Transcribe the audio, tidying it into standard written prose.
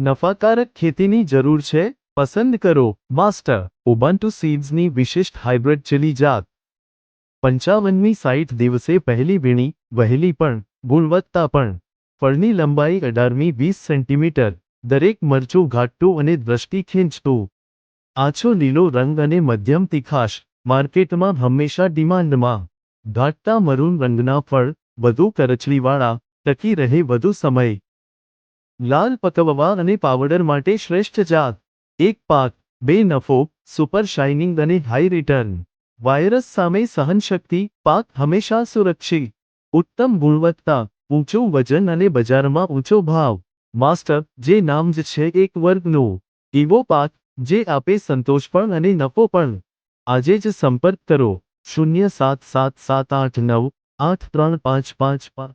નફાકારક ખેતીની જરૂર છે? પસંદ કરો માસ્ટર ઉબુન્ટુ સીડ્સની વિશિષ્ટ હાઇબ્રિડ ચીલી જાત 55મી 60 દિવસે પહેલી વીણી, વહેલી પણ, ગુણવત્તા પણ. ફળની લંબાઈ 18મી 20 સેન્ટીમીટર. દરેક મરચું ઘાટું અને દ્રષ્ટિ ખેંચતું. આછો લીલો રંગ અને મધ્યમ તીખાશ, માર્કેટમાં હંમેશા ડિમાન્ડમાં. ઘાટા મરૂન રંગના ફળ, વધુ કરચલીવાળા, ટકી રહે વધુ સમય. લાલ પકવવા અને પાવડર માટે શ્રેષ્ઠ જાત. 1 પાક, 2 નફો, સુપર શાઇનિંગ અને હાઈ રિટર્ન. વાયરસ સામે સહનશક્તિ, પાક હંમેશા સુરક્ષિત. ઉત્તમ ગુણવત્તા, ઊંચું વજન અને બજારમાં ઊંચો ભાવ. માસ્ટર, જે નામ જ છે એક વર્ગનું. એવો પાક, જે આપે સંતોષ પણ અને નફો પણ. આજે જ સંપર્ક કરો 0777898355.